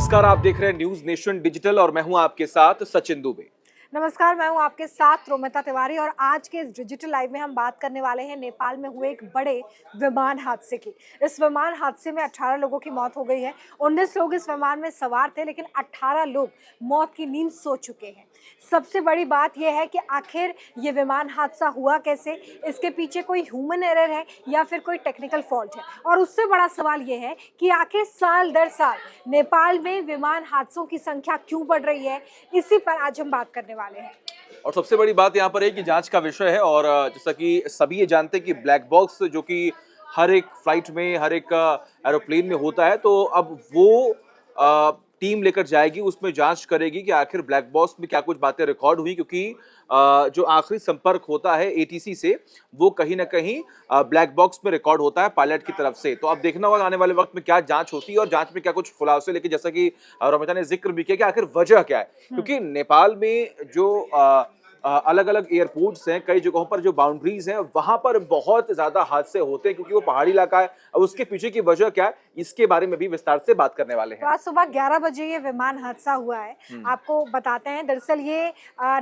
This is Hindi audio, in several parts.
नमस्कार, आप देख रहे हैं न्यूज नेशन डिजिटल और मैं हूं आपके साथ सचिन दुबे। नमस्कार, मैं हूं आपके साथ रोमिता तिवारी और आज के इस डिजिटल लाइव में हम बात करने वाले हैं नेपाल में हुए एक बड़े विमान हादसे की। इस विमान हादसे में 18 लोगों की मौत हो गई है। 19 लोग इस विमान में सवार थे, लेकिन 18 लोग मौत की नींद सो चुके हैं। सबसे बड़ी बात यह है कि आखिर ये विमान हादसा हुआ कैसे, इसके पीछे कोई ह्यूमन एरर है या फिर कोई टेक्निकल फॉल्ट है। और उससे बड़ा सवाल ये है कि आखिर साल दर साल नेपाल में विमान हादसों की संख्या क्यों बढ़ रही है, इसी पर आज हम बात करने वाले हैं। और सबसे बड़ी बात यहाँ पर है कि जांच का विषय है और जैसा कि सभी ये जानते हैं कि ब्लैक बॉक्स जो कि हर एक फ्लाइट में, हर एक एरोप्लेन में होता है, तो अब वो टीम लेकर जाएगी, उसमें जांच करेगी कि आखिर ब्लैक बॉक्स में क्या कुछ बातें रिकॉर्ड हुई, क्योंकि जो आखिरी संपर्क होता है एटीसी से, वो कहीं ना कहीं ब्लैक बॉक्स में रिकॉर्ड होता है पायलट की तरफ से। तो अब देखना होगा आने वाले वक्त में क्या जांच होती है और जांच में क्या कुछ खुलासे, लेकिन जैसा कि रोमिता ने जिक्र भी किया कि आखिर वजह क्या है, क्योंकि नेपाल में जो अलग अलग एयरपोर्ट्स हैं, कई जगहों पर जो बाउंड्रीज हैं, वहां पर बहुत ज्यादा हादसे होते हैं क्योंकि वो पहाड़ी इलाका है। अब उसके पीछे की वजह क्या है, इसके बारे में भी विस्तार से बात करने वाले हैं। तो आज सुबह 11 बजे ये विमान हादसा हुआ है। आपको बताते हैं, दरअसल ये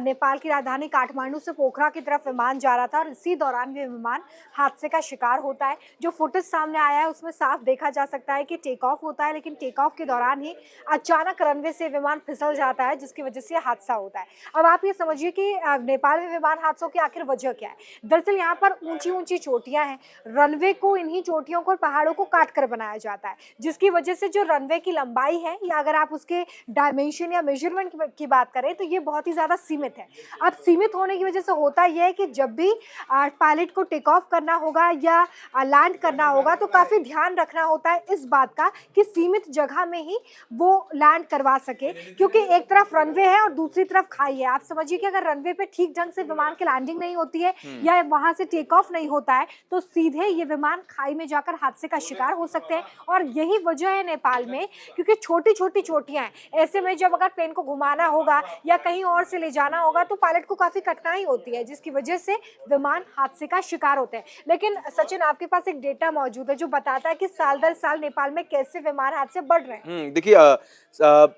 नेपाल की राजधानी काठमांडू से पोखरा की तरफ विमान जा रहा था और इसी दौरान ये विमान हादसे का शिकार होता है। जो फुटेज सामने आया है उसमें साफ देखा जा सकता है कि टेक ऑफ होता है, लेकिन टेक ऑफ के दौरान ही अचानक रनवे से विमान फिसल जाता है, जिसकी वजह से हादसा होता है। अब आप ये समझिए कि नेपाल में विमान हादसों की आखिर वजह क्या है। दरअसल यहाँ पर ऊंची ऊंची चोटियां हैं, रनवे को, इन्हीं चोटियों को, पहाड़ों को काट कर बनाया जाता है, जिसकी वजह से जो रनवे की लंबाई है, या अगर आप उसके डायमेंशन या मेजरमेंट की बात करें तो ये बहुत ही ज़्यादा सीमित है। अब सीमित होने की वजह से होता यह है कि जब भी पायलट को टेक ऑफ करना होगा या लैंड करना होगा तो काफ़ी ध्यान रखना होता है इस बात का कि सीमित जगह में ही वो लैंड करवा सके, क्योंकि एक तरफ रनवे है और दूसरी तरफ खाई है। आप समझिए कि अगर रनवे पे ठीक ढंग से विमान की लैंडिंग नहीं होती है या वहां से टेक ऑफ नहीं होता है तो सीधे ये विमान खाई में जाकर हादसे का शिकार हो सकते हैं। और यही वजह है नेपाल में, क्योंकि छोटी छोटी चोटियां हैं। ऐसे में जब अगर प्लेन को घुमाना होगा या कहीं और से ले जाना होगा तो पायलट को काफी कठिनाई होती है, जिसकी वजह से विमान हादसे का शिकार होते हैं। लेकिन सचिन, आपके पास एक डेटा मौजूद है जो बताता है कि साल दर साल नेपाल में कैसे विमान हादसे बढ़ रहे हैं। देखिए,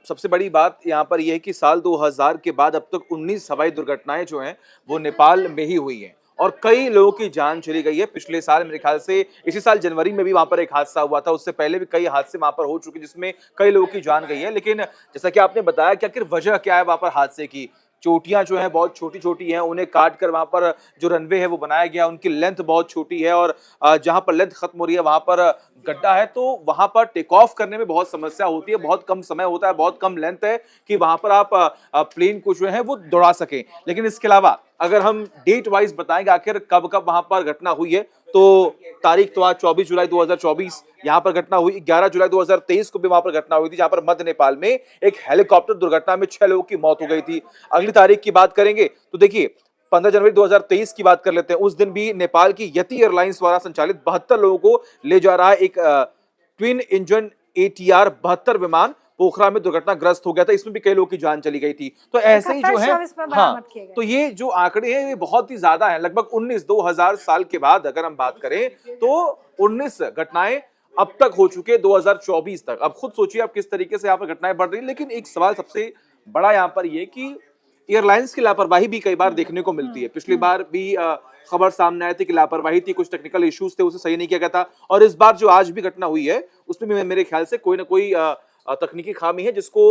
सबसे बड़ी बात यहाँ पर यह है कि साल 2000 के बाद अब तक 19 हवाई दुर्घटनाएं जो हैं वो नेपाल में ही हुई हैं और कई लोगों की जान चली गई है। पिछले साल मेरे ख्याल से इसी साल जनवरी में भी वहां पर एक हादसा हुआ था, उससे पहले भी कई हादसे वहां पर हो चुके जिसमें कई लोगों की जान गई है। लेकिन जैसा कि आपने बताया कि आखिर वजह क्या है वहां पर हादसे की, चोटियां जो हैं बहुत छोटी छोटी हैं, उन्हें काट कर वहां पर जो रनवे है वो बनाया गया, उनकी लेंथ बहुत छोटी है और जहां पर लेंथ खत्म हो रही है वहां पर गड्ढा है, तो वहां पर टेक ऑफ करने में बहुत समस्या होती है। बहुत कम समय होता है, बहुत कम लेंथ है कि वहां पर आप प्लेन को जो है वो दौड़ा सकें। लेकिन इसके अलावा अगर हम डेट वाइज बताएंगे आखिर कब कब वहां पर घटना हुई है, तो तारीख तो आज 24 जुलाई 2024 यहाँ पर घटना हुई। 11 जुलाई 2023 को भी वहां पर घटना हुई थी, जहां पर मध्य नेपाल में एक हेलीकॉप्टर दुर्घटना में 6 लोगों की मौत हो गई थी। अगली तारीख की बात करेंगे तो देखिए 15 जनवरी 2023 की बात कर लेते हैं। उस दिन भी नेपाल की यति एयरलाइंस द्वारा संचालित 72 लोगों को ले जा रहा है एक ट्विन इंजन ATR 72 विमान पोखरा में दुर्घटनाग्रस्त हो गया था। इसमें भी कई लोगों की जान चली गई थी। तो ऐसे ही जो है, हाँ, तो ये जो आंकड़े हैं ये बहुत ही ज्यादा है। लगभग 2000 साल के बाद अगर हम बात करें तो 19 घटनाएं अब तक हो चुके 2024 तक। अब खुद सोचिए आप किस तरीके से यहाँ पर घटनाएं बढ़ रही है। लेकिन एक सवाल सबसे बड़ा यहाँ पर ये कि एयरलाइंस की लापरवाही भी कई बार देखने को मिलती है। पिछली बार भी खबर सामने आई थी कि लापरवाही थी, कुछ टेक्निकल इश्यूज थे, उसे सही नहीं किया गया था। और इस बार जो आज भी घटना हुई है उसमें भी मेरे ख्याल से कोई ना कोई तकनीकी खामी है जिसको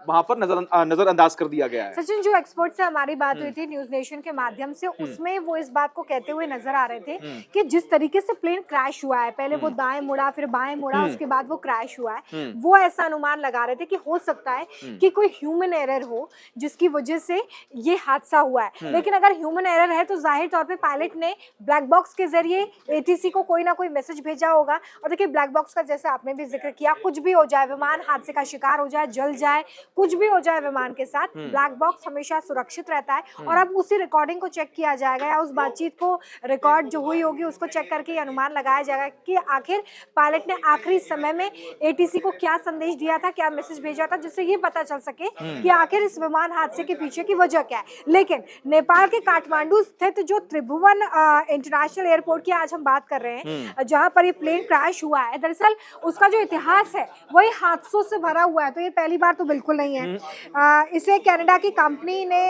वहां पर नजरअंदाज कर दिया गया है। सचिन, जो एक्सपर्ट से हमारी बात हुई थी न्यूज नेशन के माध्यम से, उसमें वो इस बात को कहते हुए नजर आ रहे थे कि जिस तरीके से प्लेन क्रैश हुआ है, पहले वो दाएं मुड़ा, फिर बाएं मुड़ा, उसके बाद वो क्रैश हुआ है, वो ऐसा अनुमान लगा रहे थे कि हो सकता है कि कोई ह्यूमन एरर हो जिसकी वजह से ये हादसा हुआ है। लेकिन अगर ह्यूमन एरर है तो जाहिर तौर पे पायलट ने ब्लैक बॉक्स के जरिए एटीसी को कोई ना कोई मैसेज भेजा होगा। और देखिए, ब्लैक बॉक्स का जैसे आपने भी जिक्र किया, कुछ भी हो जाए, विमान हादसे का शिकार हो जाए, जल जाए, कुछ भी हो जाए विमान के साथ, ब्लैक बॉक्स हमेशा सुरक्षित रहता है। और अब उसी रिकॉर्डिंग को चेक किया जाएगा या उस बातचीत को रिकॉर्ड जो हुई होगी उसको चेक करके ये अनुमान लगाया जाएगा कि आखिर पायलट ने आखिरी समय में एटीसी को क्या संदेश दिया था, क्या मैसेज भेजा था, जिससे ये पता चल सके कि आखिर इस विमान हादसे के पीछे की वजह क्या है। लेकिन नेपाल के काठमांडू स्थित जो त्रिभुवन इंटरनेशनल एयरपोर्ट की आज हम बात कर रहे हैं, जहां पर ये प्लेन क्रैश हुआ है, दरअसल उसका जो इतिहास है वही हादसों से भरा हुआ है। तो ये पहली बार तो बिल्कुल नहीं है। इसे कनाडा की कंपनी ने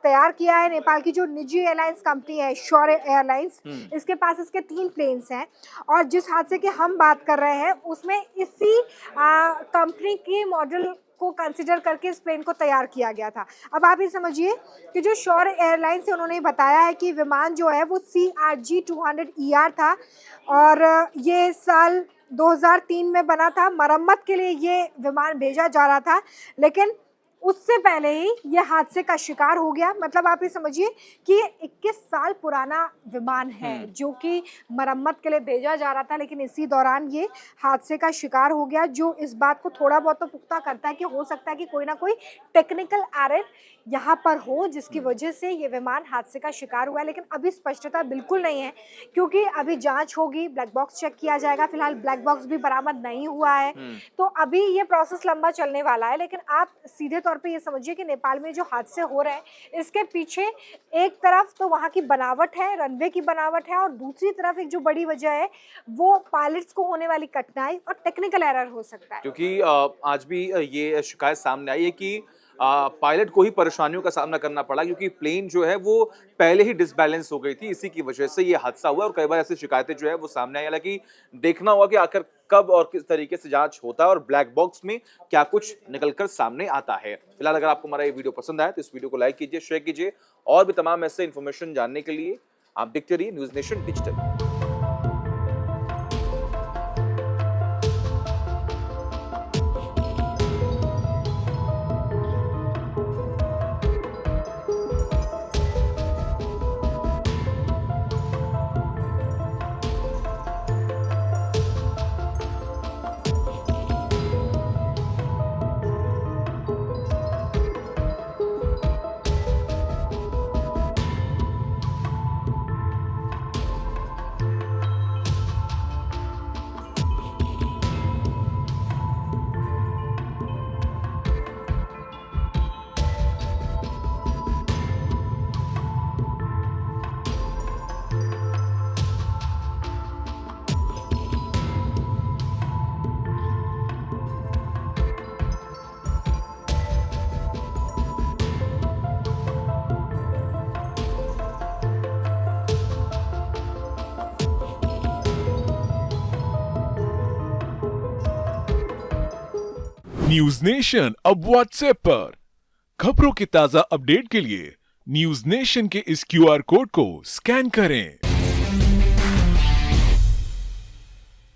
तैयार किया है। नेपाल की जो निजी एयरलाइंस कंपनी है शोर एयरलाइंस, इसके पास इसके 3 प्लेन्स हैं और जिस हादसे की हम बात कर रहे हैं उसमें इसी कंपनी की मॉडल को कंसीडर करके इस प्लेन को तैयार किया गया था। अब आप ये समझिए कि जो शोर एयरलाइंस है उन्होंने बताया है कि विमान जो है वो CRJ-200ER था और ये साल 2003 में बना था। मरम्मत के लिए ये विमान भेजा जा रहा था, लेकिन उससे पहले ही ये हादसे का शिकार हो गया। मतलब आप ये समझिए कि ये 21 साल पुराना विमान है जो कि मरम्मत के लिए भेजा जा रहा था, लेकिन इसी दौरान ये हादसे का शिकार हो गया, जो इस बात को थोड़ा बहुत तो पुख्ता करता है कि हो सकता है कि कोई ना कोई टेक्निकल एरर यहाँ पर हो जिसकी वजह से ये विमान हादसे का शिकार हुआ है। लेकिन अभी स्पष्टता बिल्कुल नहीं है क्योंकि अभी जांच होगी, ब्लैक बॉक्स चेक किया जाएगा। फिलहाल ब्लैक बॉक्स भी बरामद नहीं हुआ है, तो अभी ये प्रोसेस लंबा चलने वाला है। लेकिन आप सीधे तौर पे ये समझिए कि नेपाल में जो हादसे हो रहे हैं इसके पीछे एक तरफ तो वहाँ की बनावट है, रनवे की बनावट है, और दूसरी तरफ एक जो बड़ी वजह है वो पायलट्स को होने वाली कठिनाई और टेक्निकल एरर हो सकता है। क्योंकि आज भी ये शिकायत सामने आई है कि पायलट को ही परेशानियों का सामना करना पड़ा क्योंकि प्लेन जो है वो पहले ही डिसबैलेंस हो गई थी, इसी की वजह से ये हादसा हुआ और कई बार ऐसी शिकायतें जो है वो सामने आई। हालांकि देखना होगा कि आखिर कब और किस तरीके से जांच होता है और ब्लैक बॉक्स में क्या कुछ निकलकर सामने आता है। फिलहाल अगर आपको हमारा ये वीडियो पसंद आया तो इस वीडियो को लाइक कीजिए, शेयर कीजिए और भी तमाम ऐसे इन्फॉर्मेशन जानने के लिए आप देखते रहिए news nation digital. News nation अब व्हाट्सएप पर खबरों के ताजा अपडेट के लिए न्यूज नेशन के इस QR कोड को स्कैन करें।